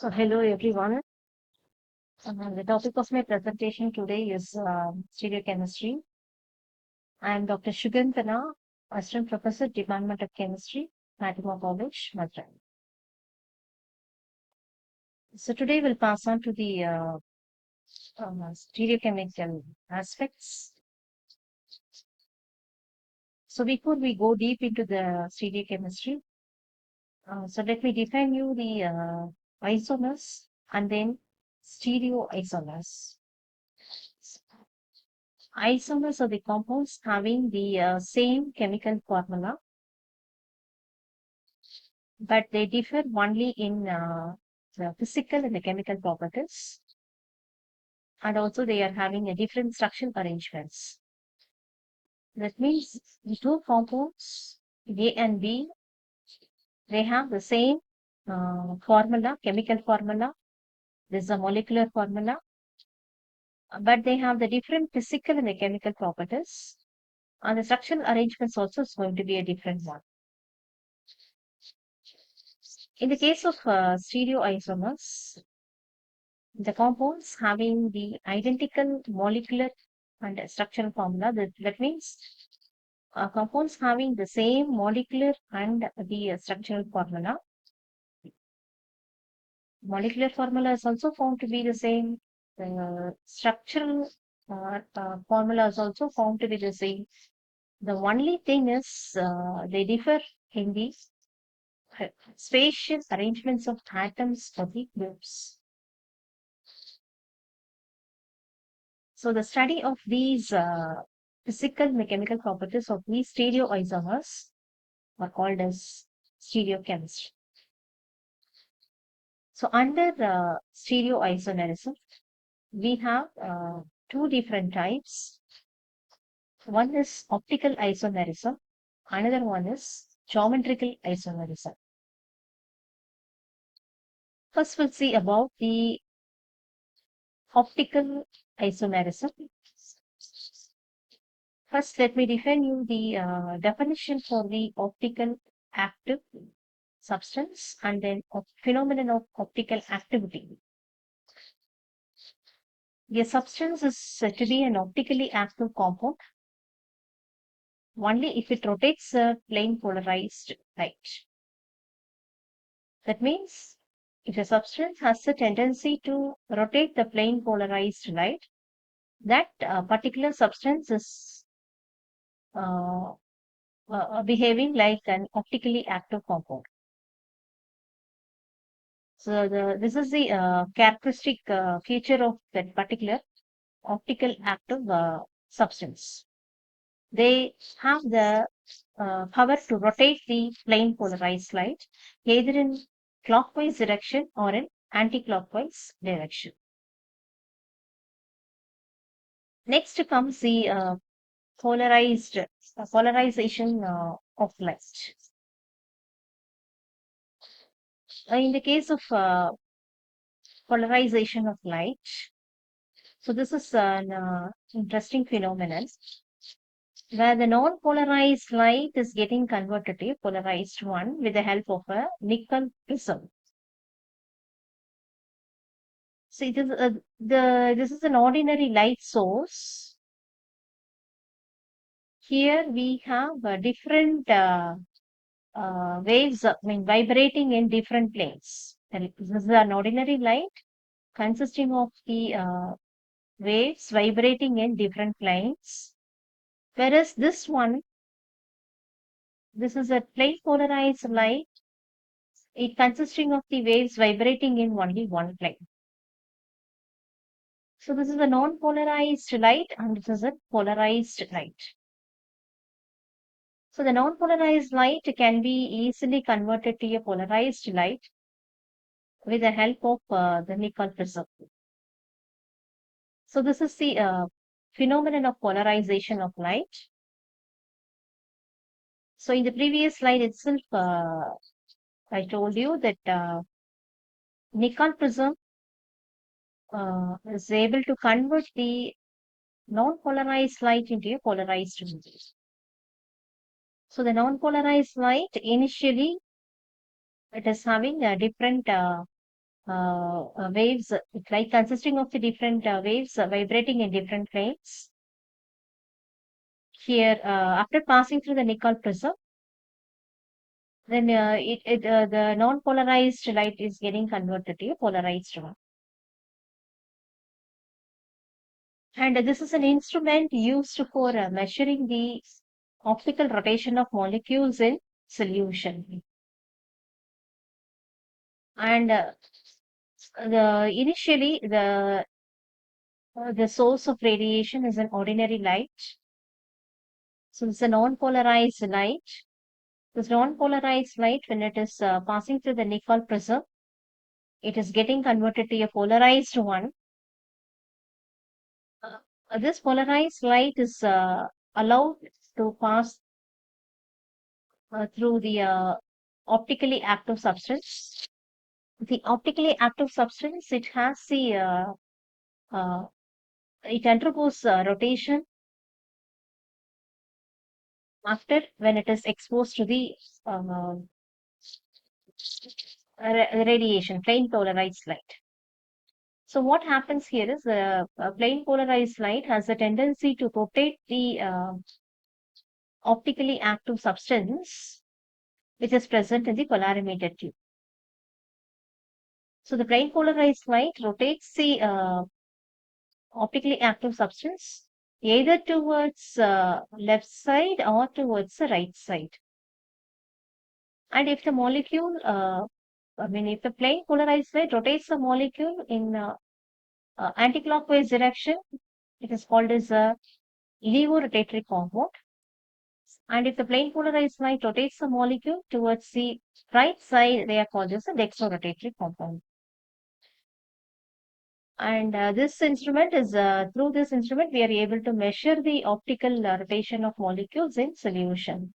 Hello everyone. The topic of my presentation today is stereochemistry. I am Dr. Shugantana, Assistant Professor, Department of Chemistry, Fatima College, Madras. So today we'll pass on to the stereochemical aspects. So before we go deep into the stereochemistry, so let me define you the isomers and then stereoisomers. Isomers are the compounds having the same chemical formula, but they differ only in the physical and the chemical properties, and also they are having a different structural arrangements. That means the two compounds A and B, they have the same formula, chemical formula. This is a molecular formula, but they have the different physical and the chemical properties, and the structural arrangements also is going to be a different one. In the case of stereoisomers, the compounds having the identical molecular and structural formula, that means compounds having the same molecular and the structural formula. Molecular formula is also found to be the same. The structural formula is also found to be the same. The only thing is they differ in the spatial arrangements of atoms or the groups. So the study of these physical and chemical properties of these stereoisomers are called as stereochemistry. So under stereoisomerism, we have two different types. One is optical isomerism, another one is geometrical isomerism. First, we'll see about the optical isomerism. First, let me define you the definition for the optical active substance and then phenomenon of optical activity. A substance is said to be an optically active compound only if it rotates a plane polarized light. That means if a substance has a tendency to rotate the plane polarized light, that particular substance is uh, behaving like an optically active compound. So this is the characteristic feature of that particular optical active substance. They have the power to rotate the plane polarized light either in clockwise direction or in anti-clockwise direction. Next comes the polarization of light. In the case of polarization of light, so this is an interesting phenomenon where the non-polarized light is getting converted to a polarized one with the help of a nickel prism. So this is an ordinary light source. Here we have different waves, vibrating in different planes. And this is an ordinary light consisting of the waves vibrating in different planes. Whereas this is a plane polarized light. It consisting of the waves vibrating in only one plane. So this is a non-polarized light and this is a polarized light. So the non-polarized light can be easily converted to a polarized light with the help of the nickel prism. So this is the phenomenon of polarization of light. So in the previous slide itself, I told you that nickel prism is able to convert the non-polarized light into a polarized image. So the non-polarized light initially it is having a different waves, like consisting of the different waves vibrating in different planes. Here, after passing through the nickel prism, then the non-polarized light is getting converted to a polarized one. And this is an instrument used for measuring the optical rotation of molecules in solution. And initially, the source of radiation is an ordinary light. So it's a non-polarized light. This non-polarized light, when it is passing through the nickel prism, it is getting converted to a polarized one. This polarized light is allowed to pass through the optically active substance. The optically active substance, it has the uh, it undergoes rotation after when it is exposed to the uh, radiation, plain polarized light. So what happens here is the plain polarized light has a tendency to rotate the optically active substance which is present in the polarimeter tube. So the plain polarized light rotates the optically active substance either towards left side or towards the right side. And if the molecule, if the plain polarized light rotates the molecule in anticlockwise direction, it is called as a levorotatory compound. And if the plain polarized light rotates the molecule towards the right side, they are called as a dextrorotatory compound. And this instrument is, through this instrument, we are able to measure the optical rotation of molecules in solution.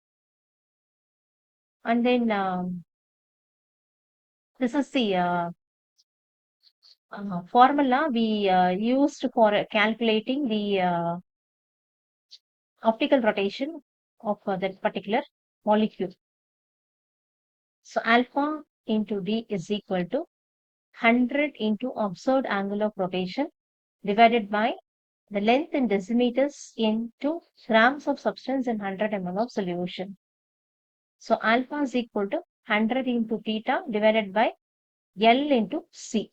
And then this is the formula we used for calculating the optical rotation of that particular molecule. So alpha into d is equal to 100 into observed angle of rotation divided by the length in decimeters into grams of substance in 100 ml of solution. So alpha is equal to 100 into theta divided by L into C,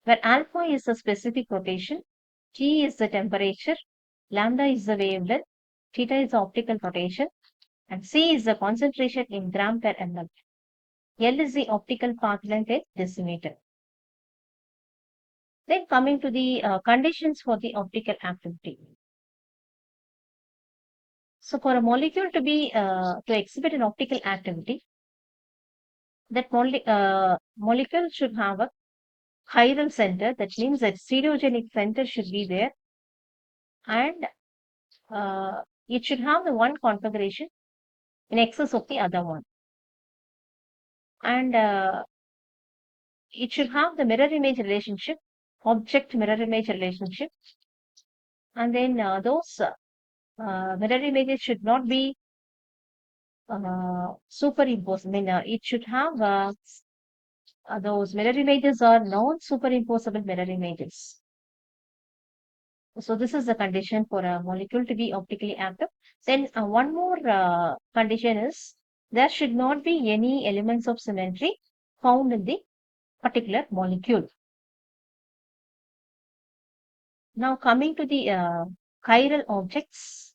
where alpha is the specific rotation, T is the temperature, lambda is the wavelength, theta is the optical rotation, and C is the concentration in gram per ml. L is the optical path length in decimeter. Then coming to the conditions for the optical activity. So for a molecule to be to exhibit an optical activity, that molecule should have a chiral center. That means that stereogenic center should be there, and it should have the one configuration in excess of the other one, and it should have the mirror image relationship, object mirror image relationship, and then those mirror images should not be superimposed. I mean, it should have those mirror images are non-superimposable mirror images. So this is the condition for a molecule to be optically active. Then one more condition is there should not be any elements of symmetry found in the particular molecule. Now coming to the chiral objects.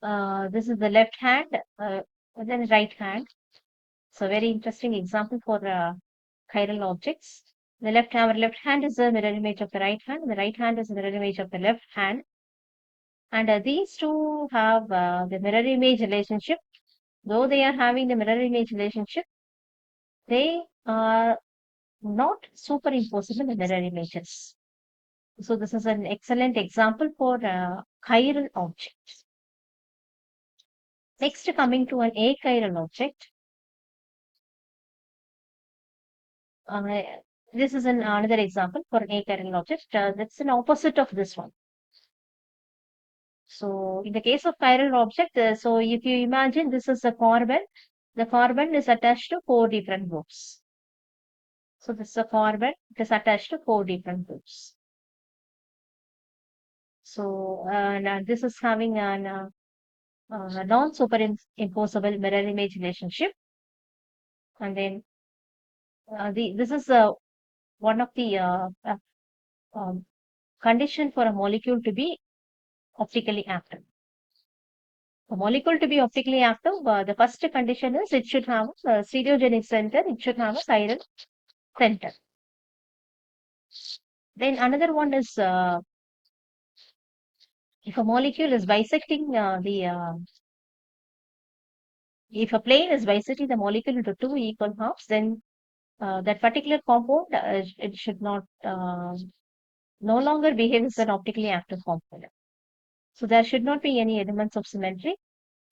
This is the left hand, then right hand. So very interesting example for chiral objects. Our left hand is the mirror image of the right hand. The right hand is the mirror image of the left hand. And these two have the mirror image relationship. Though they are having the mirror image relationship, they are not superimposable mirror images. So this is an excellent example for chiral objects. Next, coming to an achiral object. Uh, this is another example for an achiral object. That's an opposite of this one. So in the case of chiral object, so if you imagine this is a carbon The carbon is attached to four different groups. So this is a carbon. It is attached to four different groups. So now this is having an non-superimposable mirror image relationship, and then this is one of the um, condition for a molecule to be optically active. A molecule to be optically active, the first condition is it should have a stereogenic center. It should have a chiral center. Then another one is if a molecule is bisecting if a plane is bisecting the molecule into two equal halves, then that particular compound it should not no longer behave as an optically active compound. So there should not be any elements of symmetry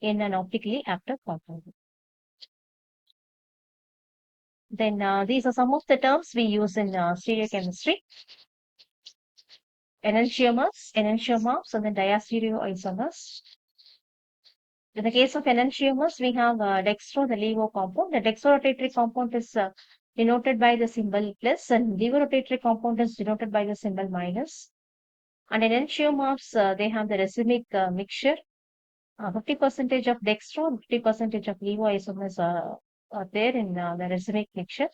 in an optically active compound. Then these are some of the terms we use in stereochemistry. Enantiomers, enantiomers, and then diastereoisomers. In the case of enantiomers, we have dextro, the LEGO compound. The dextrorotatory compound is denoted by the symbol plus, and levorotatory compound is denoted by the symbol minus. And enantiomers, they have the racemic mixture. 50% of dextro, 50% of levoisomers are there in the racemic mixture.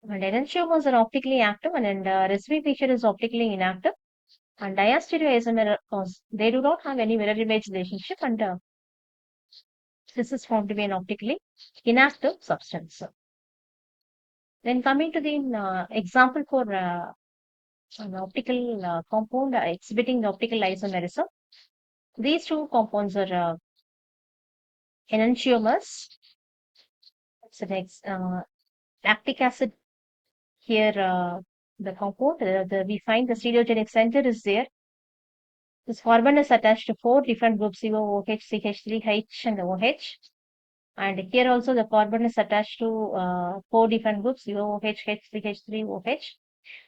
And enantiomers are optically active, and racemic mixture is optically inactive. And diastereoisomer, they do not have any mirror image relationship, and this is found to be an optically inactive substance. Then coming to the example for an optical compound exhibiting the optical isomerism, these two compounds are enantiomers. So next, lactic acid here, the compound, we find the stereogenic center is there. This carbon is attached to four different groups, COOH, CH3H, and OH. And here also the carbon is attached to four different groups, COOH, H3H3, OH.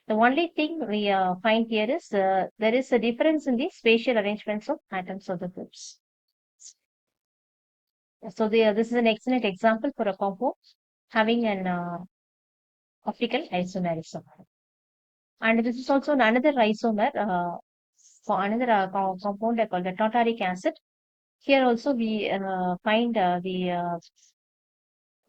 The only thing we find here is there is a difference in the spatial arrangements of atoms of the groups. So this is an excellent example for a compound having an optical isomerism. And this is also another isomer for another compound called the tartaric acid. Here also we find the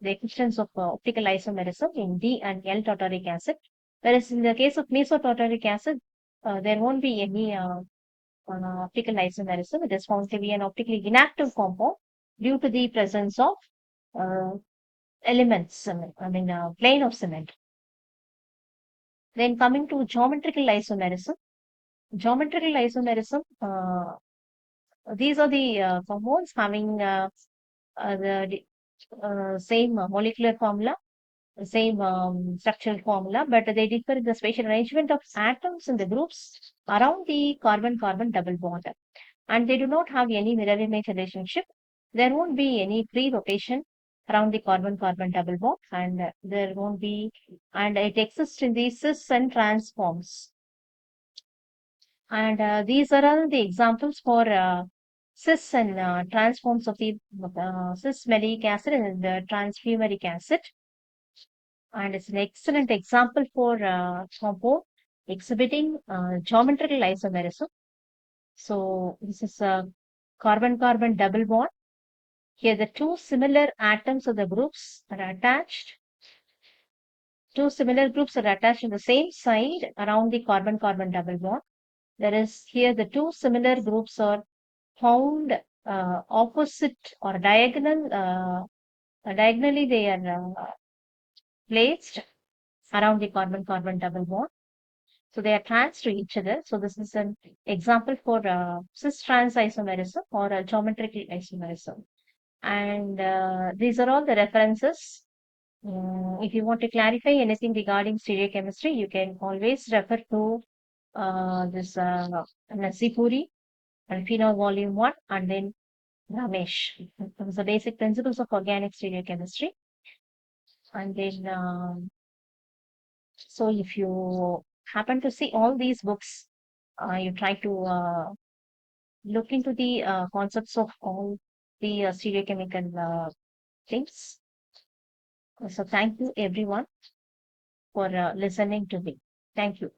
existence of optical isomerism in D and L tartaric acid. Whereas in the case of mesotartaric acid, there won't be any optical isomerism. It is found to be an optically inactive compound due to the presence of uh, elements, plane of cement. Then coming to geometrical isomerism. Geometrical isomerism, these are the compounds having the same molecular formula, same structural formula, but they differ in the spatial arrangement of atoms in the groups around the carbon-carbon double bond. And they do not have any mirror image relationship. There won't be any free rotation around the carbon-carbon double bond, and there won't be, and it exists in the cis and trans forms. And these are all the examples for cis and trans forms of the cis malic acid and the trans fumaric acid. And it's an excellent example for compound exhibiting geometrical isomerism. So this is a carbon-carbon double bond. Here the two similar atoms of the groups are attached. Two similar groups are attached on the same side around the carbon-carbon double bond. There is here the two similar groups are found opposite or diagonally they are placed around the carbon-carbon double bond. So they are trans to each other. So this is an example for cis-trans isomerism or a geometrical isomerism. And these are all the references. If you want to clarify anything regarding stereochemistry, you can always refer to this Nasipuri and Phenol Volume 1 and then Ramesh. Those are basic principles of organic stereochemistry. And then, so if you happen to see all these books, you try to look into the concepts of all the stereochemical things. So thank you everyone for listening to me. Thank you.